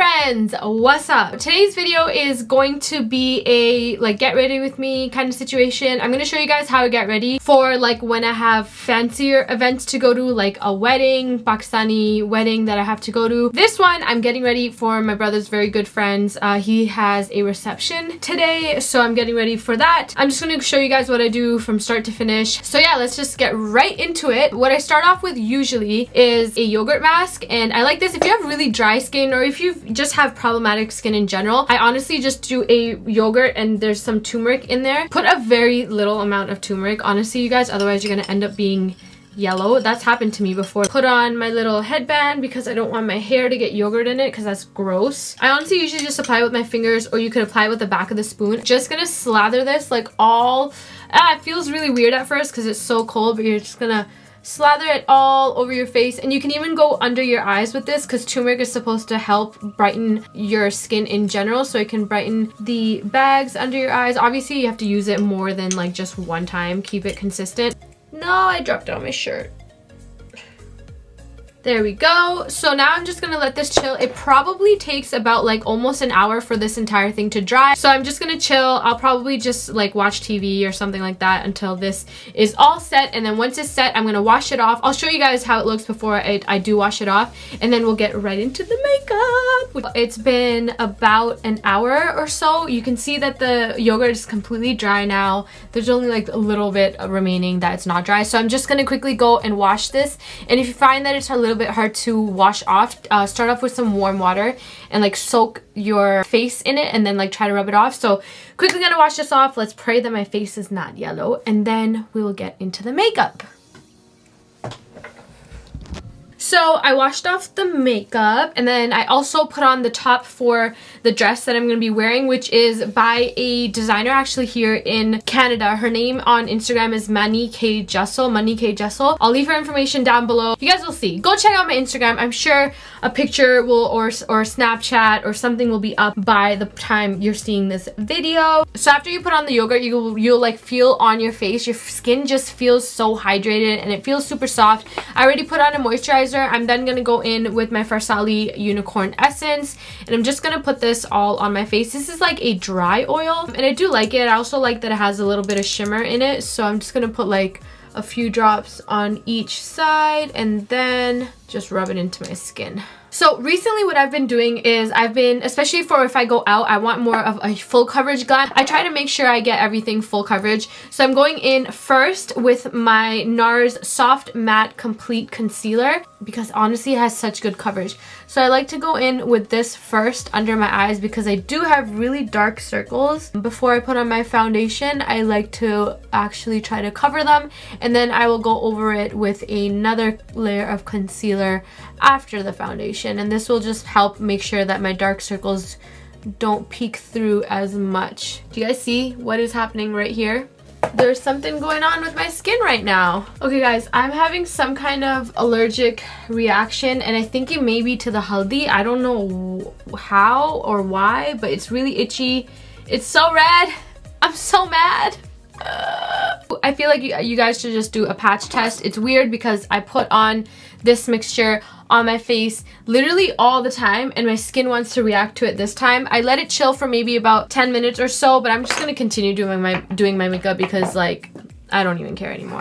friends, what's up? Today's video is going to be a like get ready with me kind of situation. I'm gonna show you guys how I get ready for like when I have fancier events to go to, like a wedding, Pakistani wedding that I have to go to. This one I'm getting ready for my brother's very good friends. He has a reception today, so I'm getting ready for that. I'm just gonna show you guys what I do from start to finish. So yeah, let's just get right into it. What I start off with usually is a yogurt mask, and I like this if you have really dry skin or if you just have problematic skin in general. I honestly just do a yogurt and there's some turmeric in there. Put a very little amount of turmeric, honestly, you guys, otherwise you're gonna end up being yellow. That's happened to me before. Put on my little headband because I don't want my hair to get yogurt in it because that's gross. I honestly usually just apply it with my fingers, or you could apply it with the back of the spoon. Just gonna slather this like all it feels really weird at first because it's so cold, but you're just gonna slather it all over your face. And you can even go under your eyes with this because turmeric is supposed to help brighten your skin in general, so it can brighten the bags under your eyes. Obviously you have to use it more than like just one time. Keep it consistent. No, I dropped it on my shirt. There we go. So now I'm just gonna let this chill. It probably takes about like almost an hour for this entire thing to dry. So I'm just gonna chill. I'll probably just like watch TV or something like that until this is all set. And then once it's set, I'm gonna wash it off. I'll show you guys how it looks before I do wash it off. And then we'll get right into the makeup. It's been about an hour or so. You can see that the yogurt is completely dry now. There's only like a little bit remaining that it's not dry. So I'm just gonna quickly go and wash this. And if you find that it's a little bit hard to wash off, start off with some warm water and like soak your face in it and then like try to rub it off. So quickly gonna wash this off. Let's pray that my face is not yellow, and then we will get into the makeup. So I washed off the makeup, and then I also put on the top for the dress that I'm going to be wearing, which is by a designer actually here in Canada. Her name on Instagram is Mani K Jessel. I'll leave her information down below. You guys will see. Go check out my Instagram. I'm sure a picture will or Snapchat or something will be up by the time you're seeing this video. So after you put on the yogurt, you'll like feel on your face, your skin just feels so hydrated and it feels super soft. I already put on a moisturizer. I'm then gonna go in with my Farsali Unicorn Essence, and I'm just gonna put this all on my face. This is like a dry oil, and I do like it. I also like that it has a little bit of shimmer in it, so I'm just gonna put like a few drops on each side and then just rub it into my skin. So recently what I've been doing is especially for if I go out, I want more of a full coverage glam. I try to make sure I get everything full coverage. So I'm going in first with my NARS Soft Matte Complete Concealer because honestly it has such good coverage. So I like to go in with this first under my eyes because I do have really dark circles. Before I put on my foundation, I like to actually try to cover them, and then I will go over it with another layer of concealer after the foundation, and this will just help make sure that my dark circles don't peek through as much. Do you guys see what is happening right here? There's something going on with my skin right now. Okay guys, I'm having some kind of allergic reaction, and I think it may be to the haldi. I don't know how or why, but it's really itchy. It's so red. I'm so mad. I feel like you guys should just do a patch test. It's weird because I put on this mixture on my face literally all the time, and my skin wants to react to it this time. I let it chill for maybe about 10 minutes or so, but I'm just gonna continue doing my makeup because like I don't even care anymore.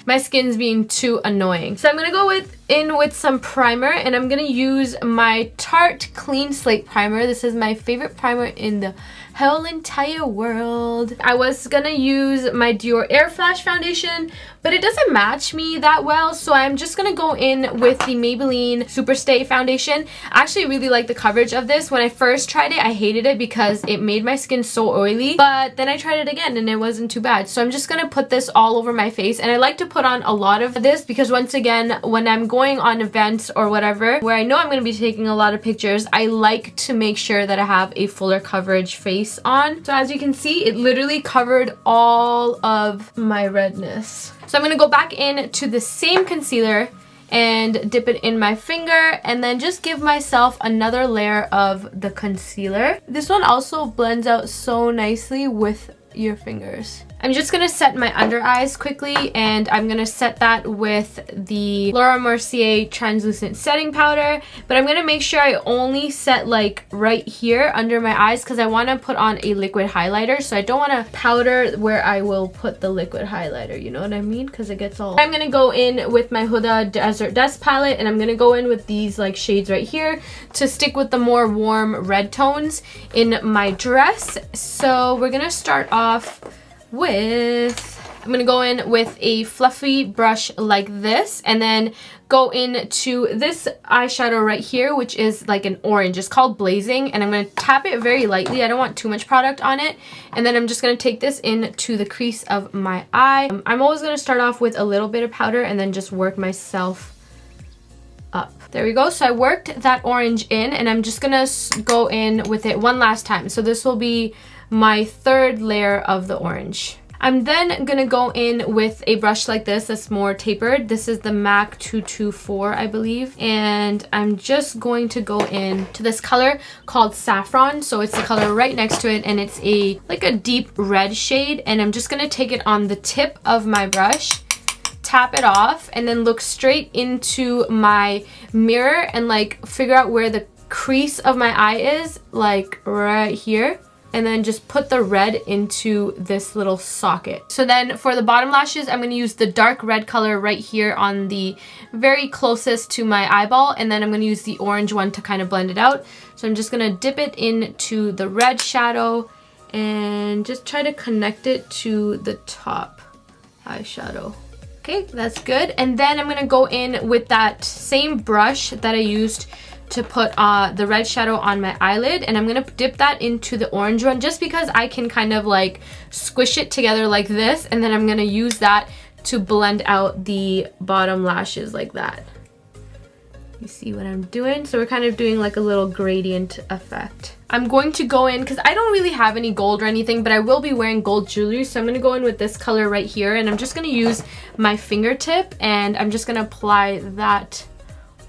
My skin's being too annoying. So I'm gonna go in with some primer, and I'm gonna use my Tarte Clean Slate primer. This is my favorite primer in the whole entire world. I was gonna use my Dior Air Flash foundation, but it doesn't match me that well, so I'm just gonna go in with the Maybelline Superstay foundation. I actually really like the coverage of this. When I first tried it, I hated it because it made my skin so oily, but then I tried it again and it wasn't too bad. So I'm just gonna put this all over my face, and I like to put on a lot of this because once again, when I'm going on events or whatever where I know I'm gonna be taking a lot of pictures, I like to make sure that I have a fuller coverage face on. So as you can see, it literally covered all of my redness. So I'm gonna go back in to the same concealer and dip it in my finger, and then just give myself another layer of the concealer. This one also blends out so nicely with your fingers. I'm just going to set my under eyes quickly, and I'm going to set that with the Laura Mercier translucent setting powder, but I'm going to make sure I only set like right here under my eyes because I want to put on a liquid highlighter, so I don't want to powder where I will put the liquid highlighter, you know what I mean, because it gets all... I'm going to go in with my Huda Desert Dust palette, and I'm going to go in with these like shades right here to stick with the more warm red tones in my dress. So we're going to start off with, I'm gonna go in with a fluffy brush like this, and then go into this eyeshadow right here, which is like an orange. It's called Blazing, and I'm gonna tap it very lightly. I don't want too much product on it. And then I'm just gonna take this into the crease of my eye. I'm always gonna start off with a little bit of powder and then just work myself up. There we go. So I worked that orange in, and I'm just gonna go in with it one last time. So this will be my third layer of the orange. I'm then gonna go in with a brush like this that's more tapered. This is the MAC 224, I believe. And I'm just going to go in to this color called Saffron. So it's the color right next to it, and it's like a deep red shade. And I'm just gonna take it on the tip of my brush, tap it off, and then look straight into my mirror and like figure out where the crease of my eye is, like right here. And then just put the red into this little socket. So then for the bottom lashes, I'm going to use the dark red color right here on the very closest to my eyeball, and then I'm going to use the orange one to kind of blend it out. So I'm just going to dip it into the red shadow and just try to connect it to the top eyeshadow. Okay, that's good. And then I'm going to go in with that same brush that I used to put the red shadow on my eyelid, and I'm gonna dip that into the orange one just because I can kind of like squish it together like this, and then I'm gonna use that to blend out the bottom lashes like that. You see what I'm doing? So we're kind of doing like a little gradient effect. I'm going to go in, because I don't really have any gold or anything, but I will be wearing gold jewelry, so I'm going to go in with this color right here, and I'm just going to use my fingertip, and I'm just going to apply that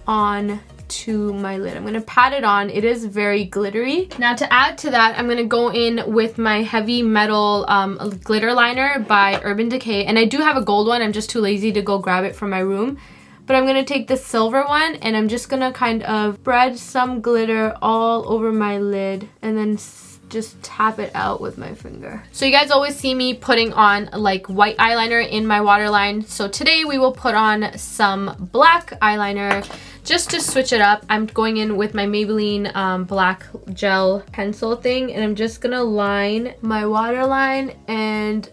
on to my lid. I'm going to pat it on. It is very glittery. Now to add to that, I'm going to go in with my heavy metal glitter liner by Urban Decay, and I do have a gold one. I'm just too lazy to go grab it from my room. But I'm going to take the silver one, and I'm just going to kind of spread some glitter all over my lid and then just tap it out with my finger. So you guys always see me putting on like white eyeliner in my waterline. So today we will put on some black eyeliner just to switch it up. I'm going in with my Maybelline black gel pencil thing, and I'm just going to line my waterline and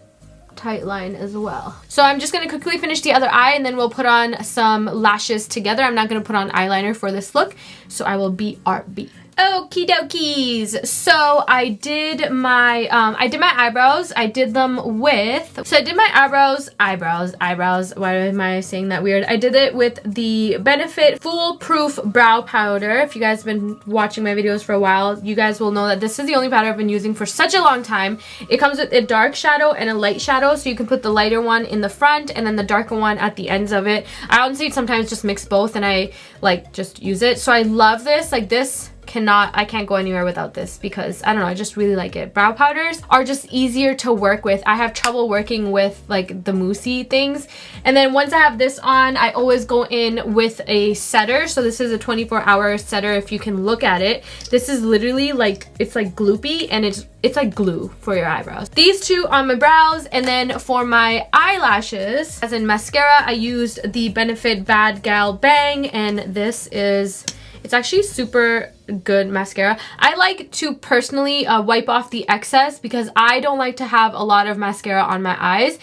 tight line as well. So I'm just going to quickly finish the other eye, and then we'll put on some lashes together. I'm not going to put on eyeliner for this look, so I will BRB. Okie dokies. So I did my eyebrows. I did them with, so I did my eyebrows. Why am I saying that weird? I did it with the Benefit Foolproof Brow Powder. If you guys have been watching my videos for a while, you guys will know that this is the only powder I've been using for such a long time. It comes with a dark shadow and a light shadow, so you can put the lighter one in the front and then the darker one at the ends of it. I honestly sometimes just mix both, and I like just use it. So I love this. Like this, I can't go anywhere without this, because I don't know, I just really like it. Brow powders are just easier to work with. I have trouble working with like the moussey things. And then once I have this on, I always go in with a setter. So this is a 24-hour setter. If you can look at it, this is literally like, it's like gloopy, and it's like glue for your eyebrows. These two on my brows, and then for my eyelashes, as in mascara, I used the Benefit Bad Gal Bang, and this is, it's actually super good mascara. I like to personally wipe off the excess because I don't like to have a lot of mascara on my eyes.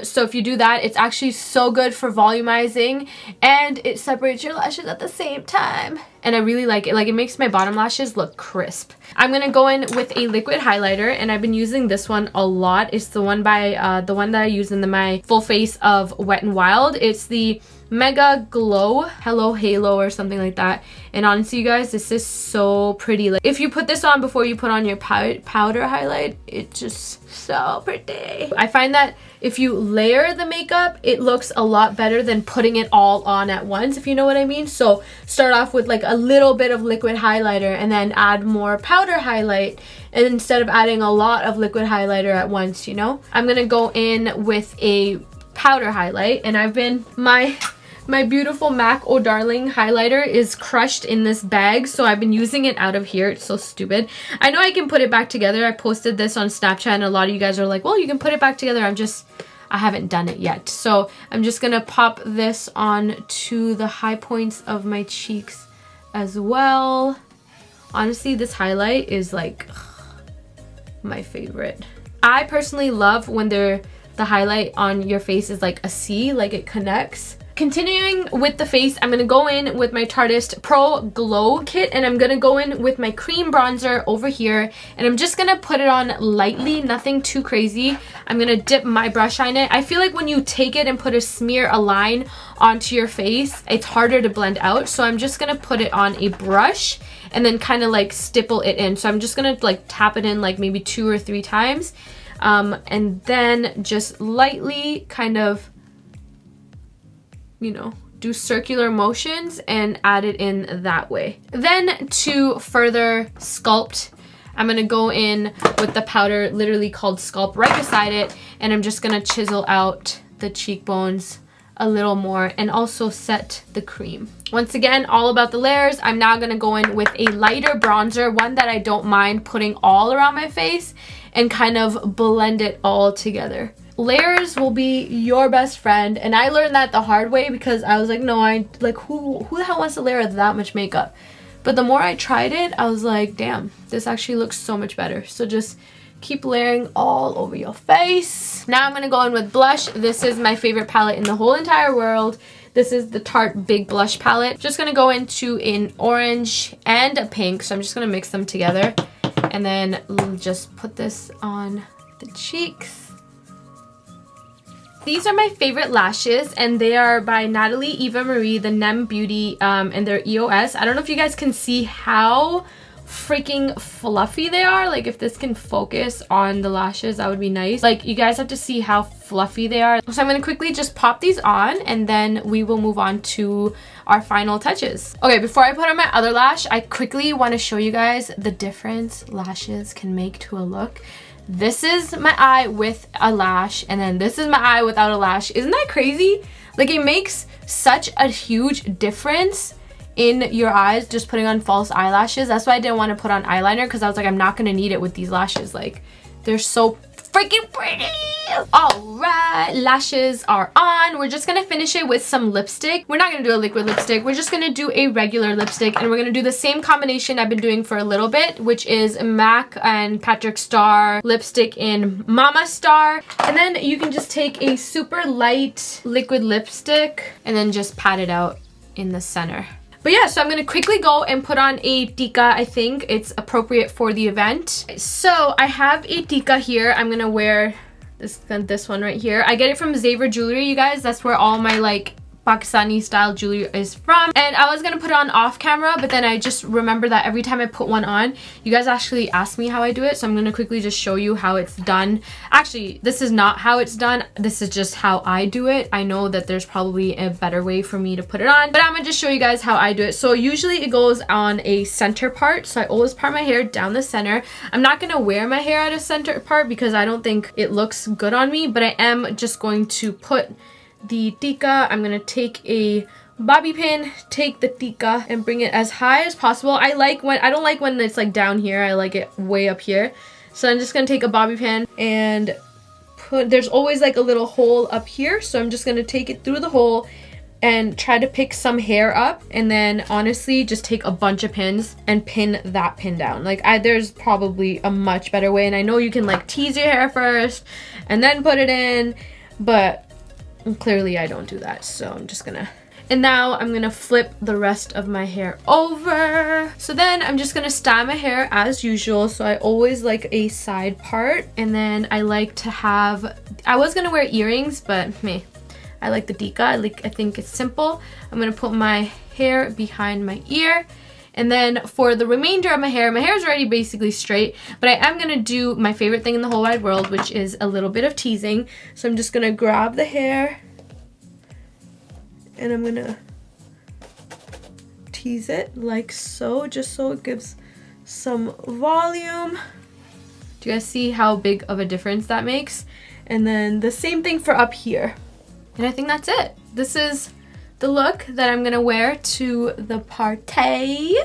So if you do that, it's actually so good for volumizing, and it separates your lashes at the same time. And I really like it. Like, it makes my bottom lashes look crisp. I'm gonna go in with a liquid highlighter, and I've been using this one a lot. It's the one by the one that I use in my full face of Wet n Wild. It's the Mega Glow Hello Halo or something like that. And honestly, you guys, this is so pretty. Like, if you put this on before you put on your powder highlight, it's just so pretty. I find that if you layer the makeup, it looks a lot better than putting it all on at once, if you know what I mean. So start off with like a little bit of liquid highlighter and then add more powder highlight, and instead of adding a lot of liquid highlighter at once, you know. I'm gonna go in with a powder highlight, and I've been my beautiful MAC Oh Darling highlighter is crushed in this bag, so I've been using it out of here. It's so stupid. I know I can put it back together. I posted this on Snapchat and a lot of you guys are like, well, you can put it back together. I haven't done it yet. So I'm just gonna pop this on to the high points of my cheeks as well. Honestly, this highlight is like my favorite. I personally love when the highlight on your face is like a C, like it connects. Continuing with the face, I'm going to go in with my Tarteist Pro Glow Kit, and I'm going to go in with my cream bronzer over here, and I'm just going to put it on lightly, nothing too crazy. I'm going to dip my brush in it. I feel like when you take it and put a line onto your face, it's harder to blend out, so I'm just going to put it on a brush and then kind of like stipple it in. So I'm just going to like tap it in like maybe 2 or 3 times, and then just lightly kind of, you know, do circular motions and add it in that way. Then to further sculpt, I'm gonna go in with the powder literally called Sculpt right beside it, and I'm just gonna chisel out the cheekbones a little more and also set the cream. Once again, all about the layers. I'm now gonna go in with a lighter bronzer, one that I don't mind putting all around my face, and kind of blend it all together. Layers will be your best friend, and I learned that the hard way because I was like, no, who the hell wants to layer that much makeup? But the more I tried it, I was like, damn, this actually looks so much better. So just keep layering all over your face. Now I'm gonna go in with blush. This is my favorite palette in the whole entire world. This is the Tarte Big Blush palette. Just gonna go into an orange and a pink, so I'm just gonna mix them together and then just put this on the cheeks. These are my favorite lashes, and they are by Natalie Eva Marie, the Nem Beauty, and they're EOS. I don't know if you guys can see how freaking fluffy they are. Like, if this can focus on the lashes, that would be nice. Like, you guys have to see how fluffy they are. So I'm going to quickly just pop these on, and then we will move on to our final touches. Okay, before I put on my other lash, I quickly want to show you guys the difference lashes can make to a look. This is my eye with a lash, and then this is my eye without a lash. Isn't that crazy? Like, it makes such a huge difference in your eyes just putting on false eyelashes. That's why I didn't want to put on eyeliner, because I was like, I'm not going to need it with these lashes. Like, they're so freaking pretty. All right, lashes are on. We're just gonna finish it with some lipstick. We're not gonna do a liquid lipstick. We're just gonna do a regular lipstick, and we're gonna do the same combination I've been doing for a little bit, which is MAC and Patrick Star lipstick in Mama Star. And then you can just take a super light liquid lipstick and then just pat it out in the center. But yeah, so I'm going to quickly go and put on a Teeka. I think it's appropriate for the event. So I have a Teeka here. I'm going to wear this one right here. I get it from JEWELLERY Jewelry, you guys. That's where all my like Pakistani style jewelry is from. And I was gonna put it on off camera, but then I just remember that every time I put one on, you guys actually ask me how I do it. So I'm gonna quickly just show you how it's done. Actually, this is not how it's done. This is just how I do it. I know that there's probably a better way for me to put it on, but I'm gonna just show you guys how I do it. So usually it goes on a center part. So I always part my hair down the center. I'm not gonna wear my hair at a center part because I don't think it looks good on me, but I am just going to put the Teeka. I'm gonna take a bobby pin, take the Teeka, and bring it as high as possible. I don't like when it's like down here. I like it way up here. So I'm just gonna take a bobby pin and there's always like a little hole up here. So I'm just gonna take it through the hole and try to pick some hair up, and then honestly just take a bunch of pins and pin that pin down. Like there's probably a much better way, and I know you can like tease your hair first and then put it in, but clearly I don't do that. So I'm just gonna, and now I'm gonna flip the rest of my hair over. So then I'm just gonna style my hair as usual. So I always like a side part, and then I like to have, I was gonna wear earrings, but I like the Teeka. I think it's simple. I'm gonna put my hair behind my ear. And then for the remainder of my hair is already basically straight, but I am gonna do my favorite thing in the whole wide world, which is a little bit of teasing. So I'm just gonna grab the hair and I'm gonna tease it like so, just so it gives some volume. Do you guys see how big of a difference that makes? And then the same thing for up here. And I think that's it. This is the look that I'm gonna wear to the party.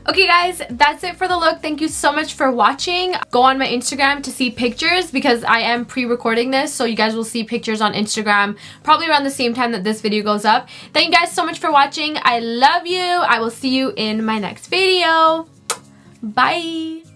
Okay guys, that's it for the look. Thank you so much for watching. Go on my Instagram to see pictures because I am pre-recording this, so you guys will see pictures on Instagram probably around the same time that this video goes up. Thank you guys so much for watching. I love you. I will see you in my next video. Bye.